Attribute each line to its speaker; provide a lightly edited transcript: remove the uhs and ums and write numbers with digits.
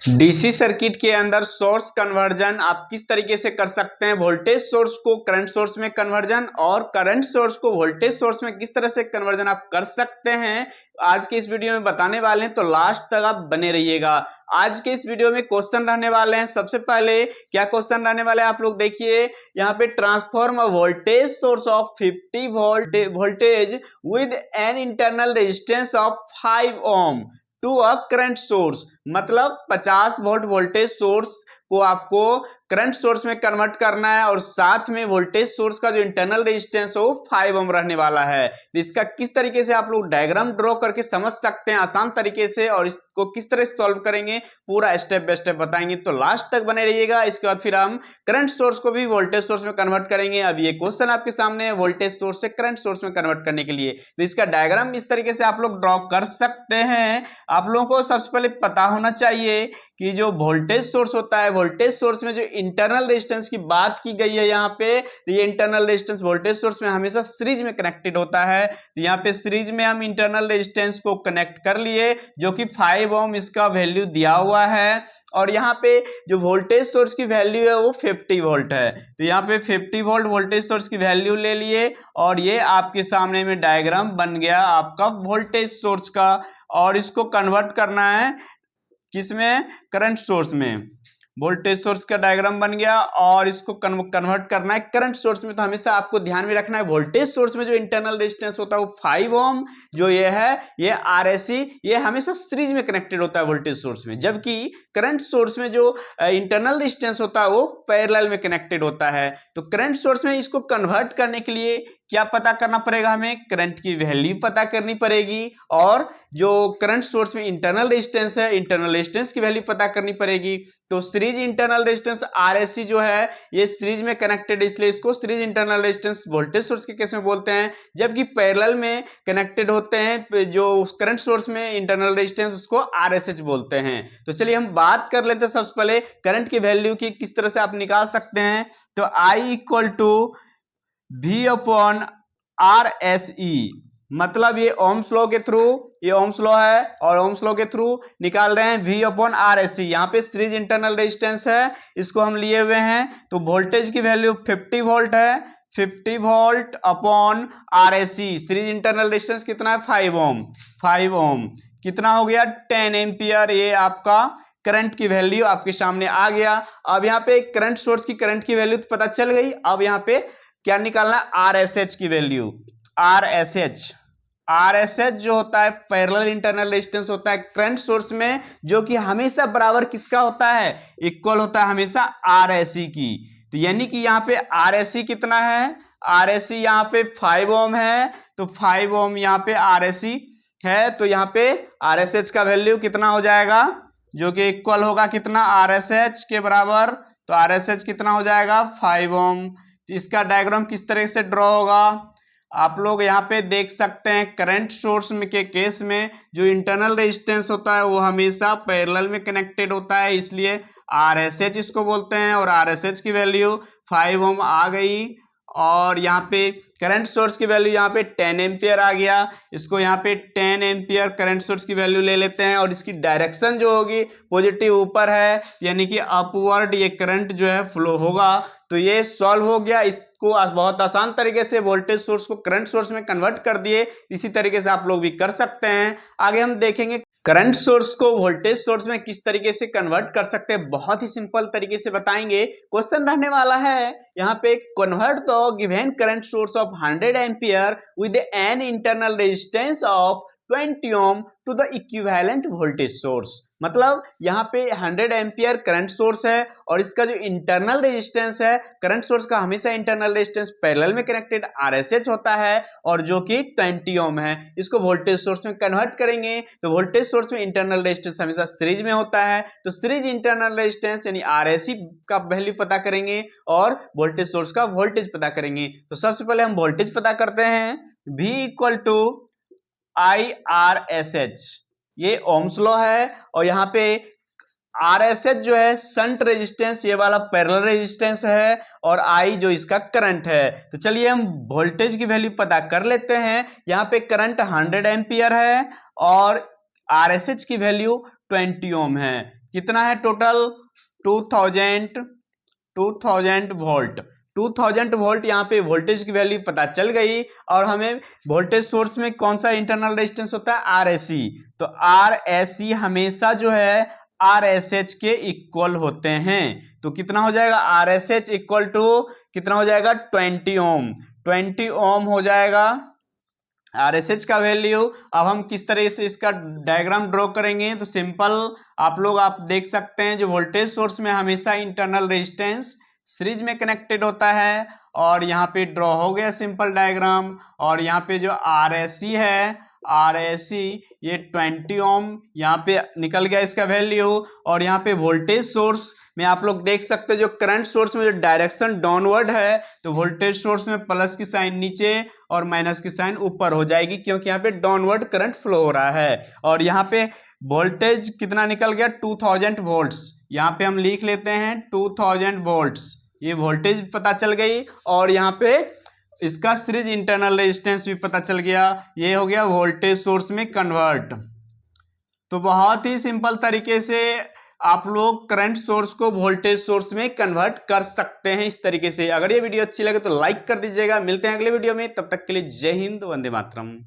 Speaker 1: DC circuit के अंदर source conversion आप किस तरीके से कर सकते हैं, वोल्टेज सोर्स को करंट सोर्स में कन्वर्जन और करंट सोर्स को वोल्टेज सोर्स में किस तरह से कन्वर्जन आप कर सकते हैं, आज के इस वीडियो में बताने वाले हैं। तो लास्ट तक आप बने रहिएगा। आज के इस वीडियो में क्वेश्चन रहने वाले हैं। सबसे पहले क्या क्वेश्चन रहने वाले हैं आप लोग देखिए, यहाँ पे transform voltage source of 50 volt voltage with an internal resistance of 5 ohm to a current source. मतलब 50 वोल्ट वोल्टेज सोर्स को आपको करंट सोर्स में कन्वर्ट करना है और साथ में वोल्टेज सोर्स का जो इंटरनल रेजिस्टेंस हो 5 ओम रहने वाला है। तो इसका किस तरीके से आप लोग डायग्राम ड्रॉ करके समझ सकते हैं आसान तरीके से, और इसको किस तरह से सॉल्व करेंगे पूरा स्टेप बाय स्टेप बताएंगे। तो लास्ट तक बने रहिएगा। इसके बाद फिर हम करंट सोर्स को भी वोल्टेज सोर्स में कन्वर्ट करेंगे। अब ये क्वेश्चन आपके सामने है वोल्टेज सोर्स से करंट सोर्स में कन्वर्ट करने के लिए। तो इसका डायग्राम इस तरीके से आप लोग ड्रॉ कर सकते हैं। आप लोगों को सबसे पहले पता होना चाहिए कि जो वोल्टेज सोर्स होता है, वोल्टेज सोर्स में जो इंटरनल रेजिस्टेंस की बात की गई है यहाँ पे, तो ये इंटरनल रेजिस्टेंस वोल्टेज सोर्स में हमेशा सीरीज में कनेक्टेड होता है। तो यहाँ पे सीरीज में हम इंटरनल रेजिस्टेंस को कनेक्ट कर लिए जो कि 5 ओम इसका वैल्यू दिया हुआ है, और यहाँ पे जो वोल्टेज सोर्स की वैल्यू है वो 50 वोल्ट है। तो यहाँ पे 50 वोल्ट वोल्टेज सोर्स की वैल्यू ले लिए और ये आपके सामने में डायग्राम बन गया आपका वोल्टेज सोर्स का, और इसको कन्वर्ट करना है किसमें, करंट सोर्स में। वोल्टेज सोर्स का डायग्राम बन गया और इसको कन्वर्ट करना है करंट सोर्स में। तो हमेशा आपको ध्यान में रखना है वोल्टेज सोर्स में जो इंटरनल रेजिस्टेंस होता है वो 5 ओम, जो ये है ये आरएससी, ये हमेशा सीरीज में कनेक्टेड होता है वोल्टेज सोर्स में, जबकि करंट सोर्स में जो इंटरनल रेजिस्टेंस होता है वो पैरेलल में कनेक्टेड होता है। तो करंट सोर्स में इसको कन्वर्ट करने के लिए क्या पता करना पड़ेगा, हमें करंट की वैल्यू पता करनी पड़ेगी, और जो करंट सोर्स में इंटरनल रेजिस्टेंस है, इंटरनल रेजिस्टेंस की वैल्यू पता करनी पड़ेगी। तो सीरीज इंटरनल रेजिस्टेंस आरएससी जो है ये सीरीज में कनेक्टेड, इसलिए इसको series internal resistance voltage source के केस में बोलते हैं। जबकि पैरेलल में कनेक्टेड होते हैं जो करंट सोर्स में इंटरनल रेजिस्टेंस, उसको आरएसएच बोलते हैं। तो चलिए हम बात कर लेते हैं सबसे पहले करंट की वैल्यू की किस तरह से आप निकाल सकते हैं। तो I equal to V upon R S E, मतलब ये ओम्स लॉ के थ्रू, ये ओम्स लॉ है और ओम्स लॉ के थ्रू निकाल रहे हैं V अपॉन आर एस ई। यहाँ पे सीरीज इंटरनल रेजिस्टेंस है, इसको हम लिए हुए हैं। तो वोल्टेज की वैल्यू 50 वोल्ट है, 50 वोल्ट अपॉन आर एस ई। सीरीज इंटरनल रेजिस्टेंस कितना है, 5 ओम, 5 ओम कितना हो गया, 10 एम्पियर। ये आपका करंट की वैल्यू आपके सामने आ गया। अब यहाँ पे करंट सोर्स की करंट की वैल्यू तो पता चल गई। अब यहाँ पे क्या निकालना है, आरएसएच की वैल्यू। आरएसएच, आरएसएच जो होता है पैरेलल इंटरनल रेजिस्टेंस होता है करंट सोर्स में, जो कि हमेशा बराबर किसका होता है, इक्वल होता है हमेशा आरएससी की। तो यानी कि यहाँ पे आरएससी कितना है, आरएससी यहाँ पे 5 ओम है, तो 5 ओम यहाँ पे आरएससी है। तो यहाँ पे आरएसएच का वैल्यू कितना हो जाएगा, जो कि इक्वल होगा कितना, आरएसएच के बराबर। तो आरएसएच कितना हो जाएगा, 5 ओम। इसका डायग्राम किस तरह से ड्रॉ होगा आप लोग यहाँ पे देख सकते हैं। करंट सोर्स में के केस में जो इंटरनल रेजिस्टेंस होता है वो हमेशा पैरेलल में कनेक्टेड होता है, इसलिए आरएसएच इसको बोलते हैं, और आरएसएच की वैल्यू 5 ओम आ गई। और यहाँ पे करंट सोर्स की वैल्यू यहाँ पे 10 एम्पियर आ गया। इसको यहाँ पे 10 एम्पियर करंट सोर्स की वैल्यू ले लेते हैं, और इसकी डायरेक्शन जो होगी पॉजिटिव ऊपर है, यानी कि अपवर्ड ये करंट जो है फ्लो होगा। तो ये सॉल्व हो गया। इसको बहुत आसान तरीके से वोल्टेज सोर्स को करंट सोर्स में कन्वर्ट कर दिए। इसी तरीके से आप लोग भी कर सकते हैं। आगे हम देखेंगे करंट सोर्स को वोल्टेज सोर्स में किस तरीके से कन्वर्ट कर सकते हैं, बहुत ही सिंपल तरीके से बताएंगे। क्वेश्चन रहने वाला है यहाँ पे, convert the given current source of 100 ampere with an internal resistance of 20 ohm to the equivalent voltage source. मतलब यहाँ पे 100 एम्पियर करंट सोर्स है और इसका जो इंटरनल रेजिस्टेंस है, करंट सोर्स का हमेशा इंटरनल रेजिस्टेंस पैरेलल में कनेक्टेड आरएसएच होता है, और जो कि 20 ओम है। इसको वोल्टेज सोर्स में कन्वर्ट करेंगे तो वोल्टेज सोर्स में इंटरनल रेजिस्टेंस हमेशा सीरीज में होता है, तो सीरीज इंटरनल रेजिस्टेंस यानी आरएससी का वैल्यू पता करेंगे और वोल्टेज सोर्स का वोल्टेज पता करेंगे। तो सबसे पहले हम वोल्टेज पता करते हैं, V equal to I R S H, ये ओम्स लॉ है। और यहाँ पे आरएसएच जो है शंट रेजिस्टेंस, ये वाला पैरेलल रेजिस्टेंस है, और आई जो इसका करंट है। तो चलिए हम वोल्टेज की वैल्यू पता कर लेते हैं। यहाँ पे करंट 100 एम्पियर है और आरएसएच की वैल्यू 20 ओम है। कितना है टोटल 2000 वोल्ट। 2000 वोल्ट यहाँ पे वोल्टेज की वैल्यू पता चल गई। और हमें वोल्टेज सोर्स में कौन सा इंटरनल रेजिस्टेंस होता है, RSC। तो RSC हमेशा जो है RSH के इक्वल होते हैं। तो कितना हो जाएगा, RSH इक्वल टू कितना हो जाएगा 20 ओम। 20 ओम हो जाएगा RSH का वैल्यू। अब हम किस तरह से इसका डायग्राम ड्रॉ करेंगे, तो सिंपल आप देख सकते हैं जो वोल्टेज सोर्स में हमेशा इंटरनल रेजिस्टेंस सीरीज में कनेक्टेड होता है। और यहाँ पे ड्रॉ हो गया सिंपल डायग्राम। और यहाँ पे जो RSC है, RSC ये 20 ओम यहाँ पे निकल गया इसका वैल्यू। और यहाँ पे वोल्टेज सोर्स में आप लोग देख सकते हो जो करंट सोर्स में जो डायरेक्शन डाउनवर्ड है, तो वोल्टेज सोर्स में प्लस की साइन नीचे और माइनस की साइन ऊपर हो जाएगी, क्योंकि यहाँ पे डाउनवर्ड करंट फ्लो हो रहा है। और यहाँ पे वोल्टेज कितना निकल गया 2000 वोल्ट्स। यहाँ पे हम लिख लेते हैं 2000 वोल्ट्स, ये वोल्टेज पता चल गई। और यहाँ पे इसका सीरीज इंटरनल रेजिस्टेंस भी पता चल गया। ये हो गया वोल्टेज सोर्स में कन्वर्ट। तो बहुत ही सिंपल तरीके से आप लोग करंट सोर्स को वोल्टेज सोर्स में कन्वर्ट कर सकते हैं इस तरीके से। अगर ये वीडियो अच्छी लगे तो लाइक कर दीजिएगा। मिलते हैं अगले वीडियो में, तब तक के लिए जय हिंद, वंदे मातरम।